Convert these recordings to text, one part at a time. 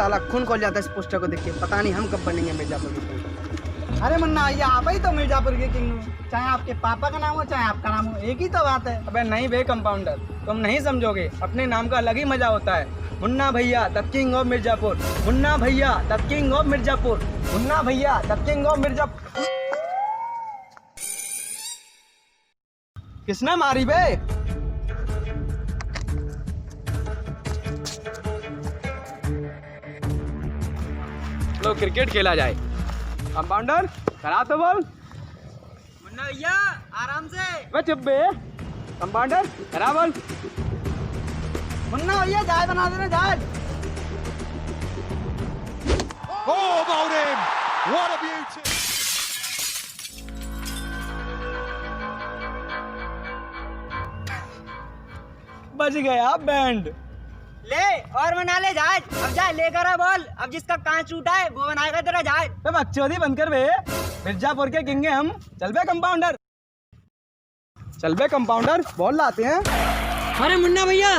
साला खून खोल जाता है इस पोस्टर को देख के। पता नहीं हम कब बनेंगे मिर्जापुर के किंग। अरे मुन्ना भैया आप ही तो मिर्जापुर के किंग हो, चाहे आपके पापा का नाम हो चाहे आपका नाम हो, एक ही तो बात है। अबे नहीं बे कंपाउंडर, तुम नहीं समझोगे, अपने नाम का अलग ही मजा होता है। Munna Bhaiya the king of Mirzapur, Munna Bhaiya the king of Mirzapur, Munna Bhaiya the king of Mirzapur. किसने मारी बे? लो क्रिकेट खेला जाए। कंपाउंडर करा तो बोल। मुन्ना भैया आराम से। वे चुप बे। कंपाउंडर करा बोल। मुन्ना भैया चाय बना देना चाय। Oh, about him! What a beauty! बच गया बैंड। ले और बना ले जहाज। अब जा लेकर आ बॉल। अब जिसका कांच टूटा है वो बनाएगा तेरा जहाज। तो बकचोदी बंद कर बे। मिर्जापुर के किंग हैं हम। चल बे कंपाउंडर, चल बे कंपाउंडर, बॉल लाते हैं। अरे मुन्ना भैया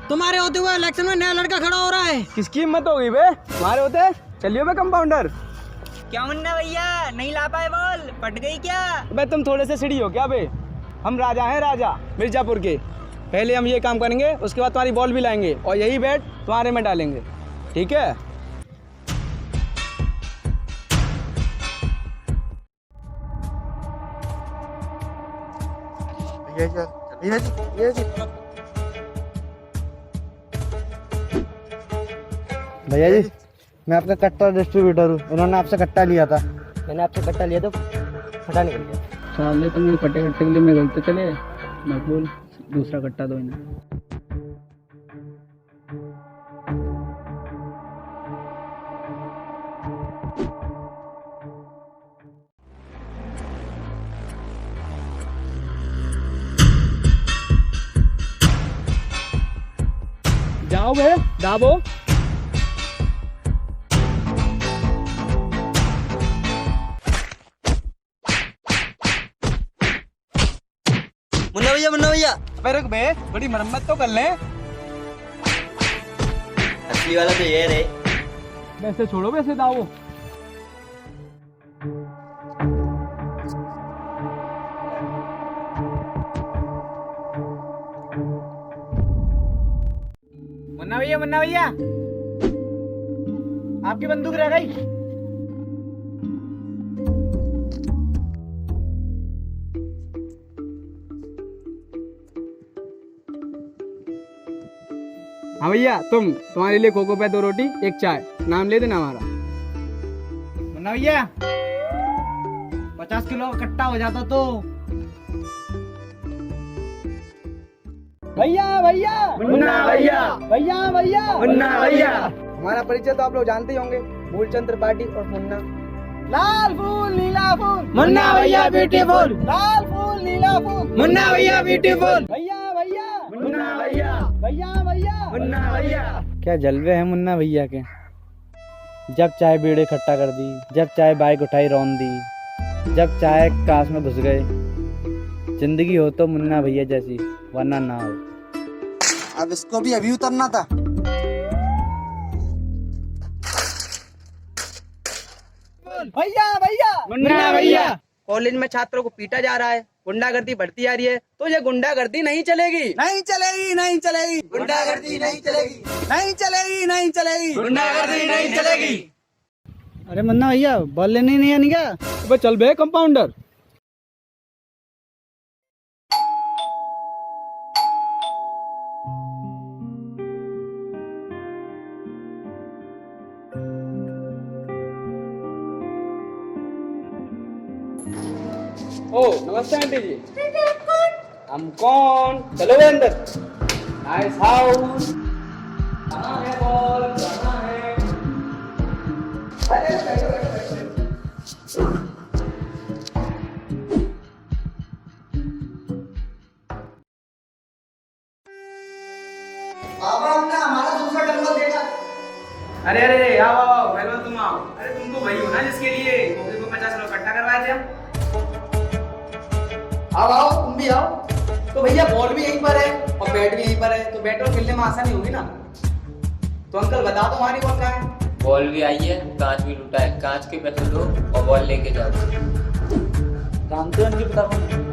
तुम्हारे होते हुए इलेक्शन में नया लड़का खड़ा हो रहा है। किसकी हिम्मत हो गई बे तुम्हारे होते? चलिए बे कंपाउंडर। क्या मुन्ना भैया नहीं ला पाए बॉल, पट गई क्या? बे तुम थोड़े से सीढ़ी हो क्या बे? हम राजा हैं, राजा मिर्जापुर के। पहले हम ये काम करेंगे, उसके बाद तुम्हारी बॉल भी लाएंगे और यही बैट तुम्हारे में डालेंगे, ठीक है? भैया जी मैं आपका कट्टा डिस्ट्रीब्यूटर हूँ, इन्होंने आपसे कट्टा लिया था। मैंने आपसे कट्टा लिया तो फटा निकल गया। साले तुम ये कट्टे कट्टे के लिए मैं गलते चले मत बोल, दूसरा कट्टा दो इन्हें। जाओ बे दाबो। मुन्ना भैया अबे रुक बे, बड़ी मरम्मत तो कर लें। असली वाला तो ये रे। वैसे छोड़ो, वैसे दाओ। मुन्ना भैया आपकी बंदूक रह गई। हाँ भैया तुम्हारे लिए कोको पे 2 रोटी 1 चाय, नाम ले देना हमारा। मुन्ना भैया 50 किलो का कट्टा हो जाता तो। भैया भैया मुन्ना भैया, भैया भैया मुन्ना भैया। हमारा परिचय तो आप लोग जानते ही होंगे, मूलचंद त्रिपाठी और मुन्ना। लाल फूल नीला फूल मुन्ना भैया ब्यूटीफुल, लाल फूल नीला फूल मुन्ना भैया ब्यूटीफुल, भैया भैया मुन्ना भैया, भैया भैया मुन्ना भैया। क्या जलवे हैं मुन्ना भैया के। जब चाहे बीड़े इकट्ठा कर दी, जब चाहे बाइक उठाई रौन दी, जब चाहे काश में घुस गए। जिंदगी हो तो मुन्ना भैया जैसी, वरना ना हो। अब इसको भी अभी उतरना था। भैया भैया मुन्ना भैया। कॉलेज में छात्रों को पीटा जा रहा है, गुंडागर्दी बढ़ती जा रही है, तो ये गुंडागर्दी नहीं चलेगी, नहीं चलेगी, नहीं चलेगी, गुंडागर्दी नहीं चलेगी, नहीं चलेगी, नहीं चलेगी, गुंडागर्दी नहीं चलेगी। अरे मुन्ना भैया बॉल लेने नहीं आनी क्या? अबे चल बे कंपाउंडर। ओ नमस्ते आंटी जी। हम कौन? चलो बे अंदर। Nice house. कहाँ है बॉल? कहाँ है? अरे बैठो बैठो बैठो। पापा हमने हमारा दूसरा डंबल देखा। अरे अरे आओ आओ पहले तुम आओ। अरे तुम तो वही हो ना जिसके लिए कोके को 50 किलो इकट्ठा करवाए थे हम। आओ आओ तुम भी आओ। तो भैया बॉल भी यहीं पर है और बैट भी यहीं पर है, तो बैट और खेलने में आसानी होगी ना। तो अंकल बता दो हमारी बॉल कहाँ है? बॉल भी आई है, कांच भी लूटा है। कांच के पैसे दो और बॉल लेके जाओ। जानते हो इनके पिता कौन है?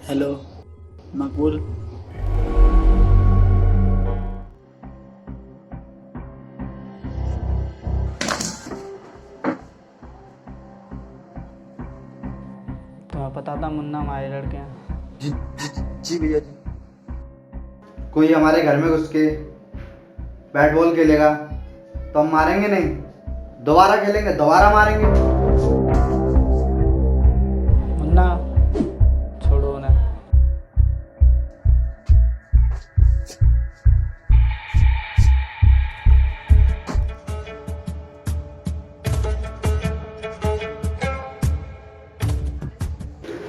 हेलो मकबूल। तुम्हें पता था मुन्ना हमारे लड़के हैं? जी भैया जी। कोई हमारे घर में घुस के बैट बॉल खेलेगा तो हम मारेंगे नहीं, दोबारा खेलेंगे दोबारा मारेंगे। मुन्ना छोड़ो उन्हें।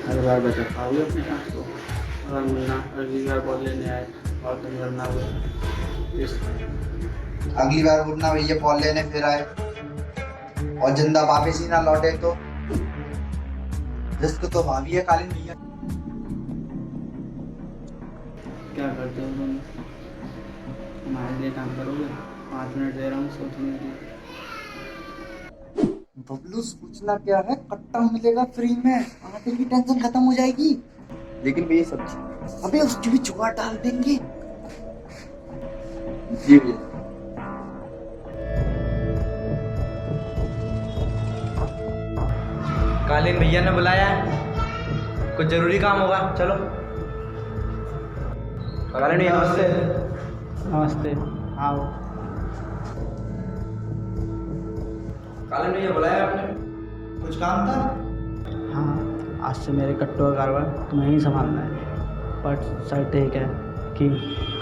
हर बार बचा पाओगे अपने आप को। और मुन्ना अगली बार बॉल लेने आए और तुम करना हुआ। अगली बार उठना भैया बॉल लेने फिर आए और जिंदा वापस ही ना लौटे तो रिस्क तो भाभी है कालीन भैया। क्या करते हो तुम? हमारे लिए काम करोगे? 5 मिनट दे रहा हूँ सोचने के लिए। बबलू सूचना क्या है, कट्टा मिलेगा फ्री में, आटे की टेंशन खत्म हो जाएगी। लेकिन भैया सब्जी अबे उसकी भी जुगाड़ डाल देंगे। जी भैया। कालीन भैया ने बुलाया है, कुछ जरूरी काम होगा, चलो। कालीन भैया नमस्ते। नमस्ते, आओ। कालीन भैया बुलाया आपने, कुछ काम था? हाँ, आज से मेरे कट्टों का कारोबार तुम्हें ही संभालना है। पर शर्त एक है कि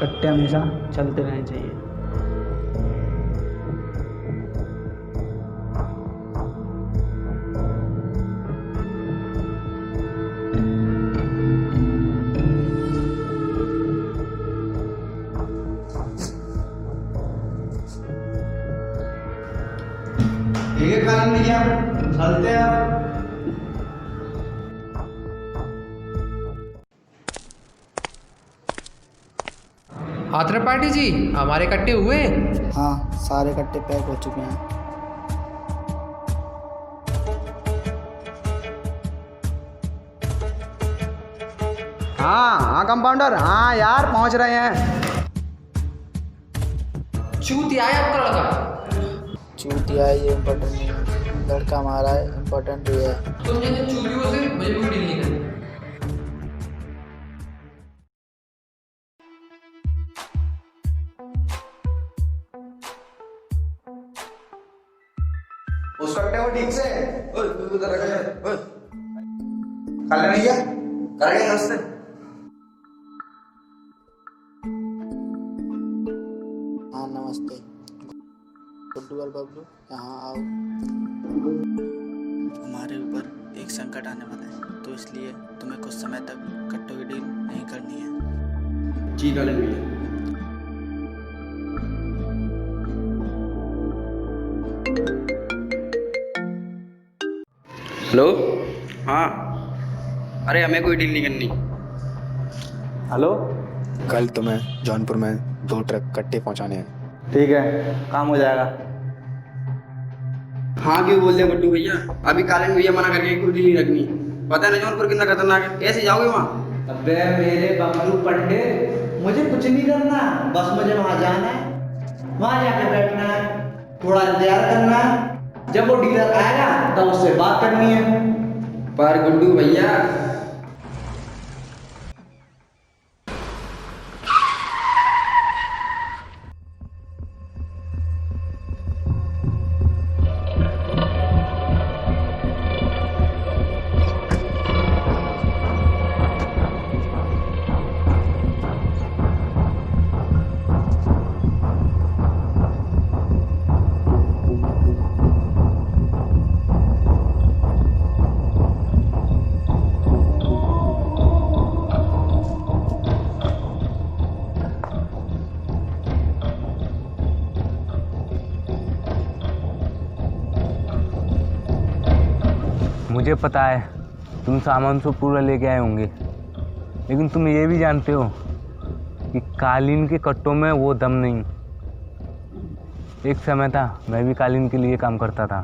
कट्टे हमेशा चलते रहने चाहिए। ठीक है कालीन भैया, चलते हैं आप। हाथरा पार्टी जी, हमारे कट्टे हुए? हाँ, सारे कट्टे पैक हो चुके हैं। हाँ कंपाउंडर, हाँ यार पहुंच रहे हैं। चूतिया है आपका लड़का। चूतिया ये इम्पोर्टेंट नहीं है, लड़का हमारा है, इम्पोर्टेंट ही है। तुम जैसे चूतियों से मुझे कोई डील नहीं करनी। उस कट्टे को ठीक से कालीन भैया करेंगे नमस्ते। हाँ नमस्ते। गुड्डू और बबलू यहाँ आओ। हमारे ऊपर एक संकट आने वाला है, तो इसलिए तुम्हें कुछ समय तक कट्टों की डील नहीं करनी है। जी कालीन भैया। हेलो, हाँ, अरे हमें कोई डील नहीं करनी। हेलो, कल तुम्हें जौनपुर में 2 ट्रक कट्टे पहुंचाने हैं। ठीक है, काम हो जाएगा। हाँ क्यों बोल रहे गुड्डू भैया, अभी कालीन भैया मना करके कोई डील नहीं रखनी। पता है ना जौनपुर कितना खतरनाक है, कैसे जाओगे वहाँ? अबे मेरे बबलू पंडित, मुझे कुछ नहीं करना, बस मुझे वहां जाना है, वहां जाके बैठना है, थोड़ा इंतजार करना है। जब वो डीलर आएगा तब उससे बात करनी है। पर गुड्डू भैया, मुझे पता है तुम सामान तो पूरा लेके आए होंगे, लेकिन तुम ये भी जानते हो कि कालीन के कट्टों में वो दम नहीं। एक समय था मैं भी कालीन के लिए काम करता था,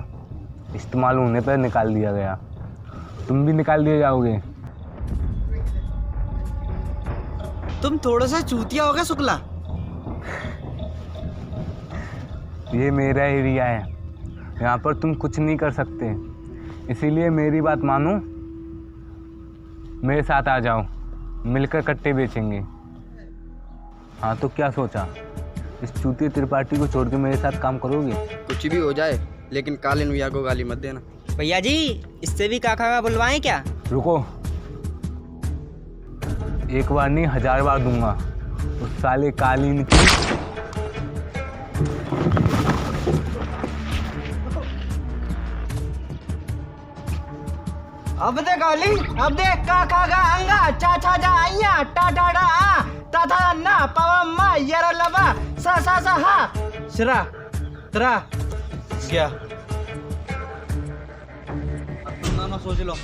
इस्तेमाल होने पर निकाल दिया गया, तुम भी निकाल दिए जाओगे। तुम थोड़ा सा चूतिया हो गया शुक्ला। ये मेरा एरिया है, यहाँ पर तुम कुछ नहीं कर सकते, इसीलिए मेरी बात मानो, मेरे साथ आ जाओ, मिलकर कट्टे बेचेंगे। हाँ तो क्या सोचा, इस चूतिया त्रिपाठी को छोड़ के मेरे साथ काम करोगे? कुछ भी हो जाए लेकिन कालीन भैया को गाली मत देना। भैया जी इससे भी काका का बुलवाएं क्या? रुको, एक बार नहीं 1000 बार दूंगा उस साले कालीन की। अब दे गाली, अब दे काका का अंगा, चाचा जा आइया, टा टा डा आ, ता था ना, पावा मा, येरा लवा, सा सा सा हा, सिरा, तरा, क्या? अब तुम दोनों सोच लो,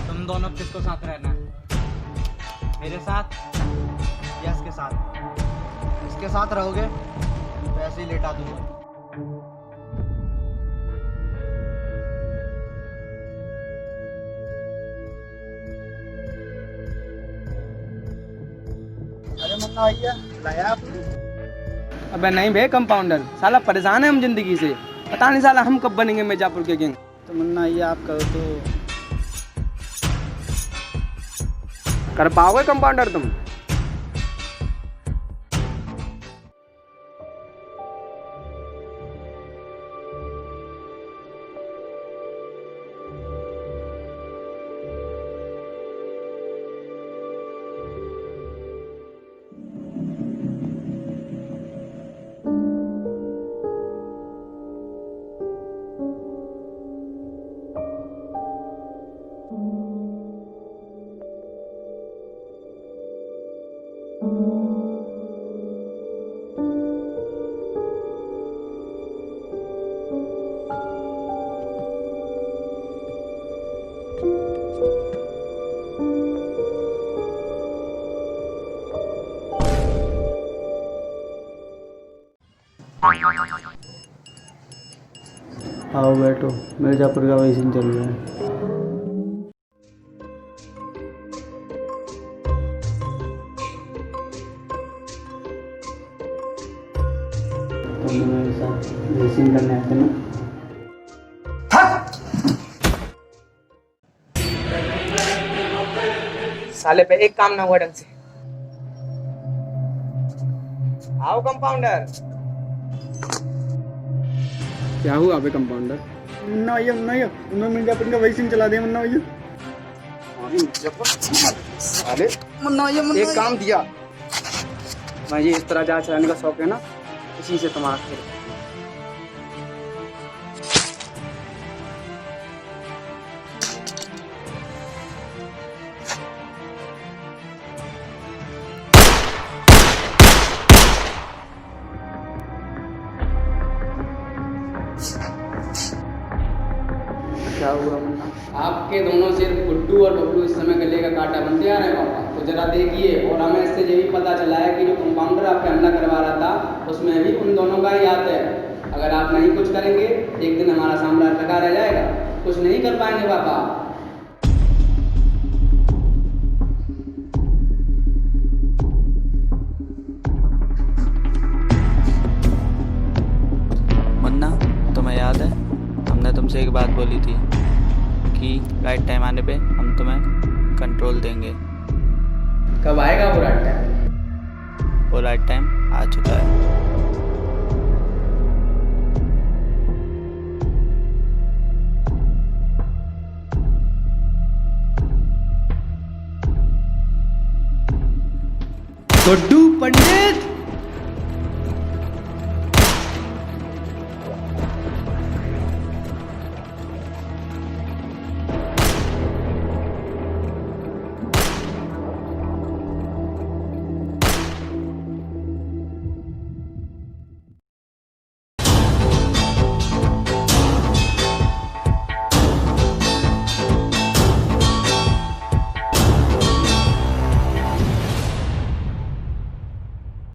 तुम दोनों किसको साथ रहना है, मेरे साथ या इसके साथ? इसके साथ रहोगे तो ऐसे ही लेटा दूंगा। अरे मुन्ना भैया लाया आपने? अबे नहीं बे कंपाउंडर, साला परेशान है हम जिंदगी से, पता नहीं साला हम कब बनेंगे मिर्जापुर के गैंग। तो मुन्ना भैया आप कहो तो कर पाओगे कंपाउंडर तुम? आओ बैठो, मिर्जापुर का वही सीन चल रहा है। तुम मेरे साथ रेसिंग करने आते ना? साले पे एक काम ना हुआ ढंग से। आओ कंपाउंडर। क्या हुआ बे कंपाउंडर? मुन्ना भैया उन्होंने मिर्जापुर का वही सीन चला दिया मुन्ना भैया। साले एक काम दिया, मैं ये इस तरह जहाज चलाने का शौक है ना, इसी से तुम्हारा खेल। क्या हुआ मुन्ना? आपके दोनों सिर गुड्डू और बबलू इस समय गले का कांटा बनते आ रहे हैं पापा, तो जरा देखिए। और हमें इससे ये भी पता चला है कि जो कंपाउंडर आप पे हमला करवा रहा था उसमें भी उन दोनों का ही हाथ है। अगर आप नहीं कुछ करेंगे एक दिन हमारा साम्राज्य लगा रह जाएगा, कुछ नहीं कर पाएंगे पापा। मुन्ना तुम्हें याद है हमने तुमसे एक बात बोली थी कि राइट टाइम आने पे हम तुम्हें कंट्रोल देंगे। कब आएगा वो राइट टाइम? वो राइट टाइम आ चुका है। गुड्डू पंडित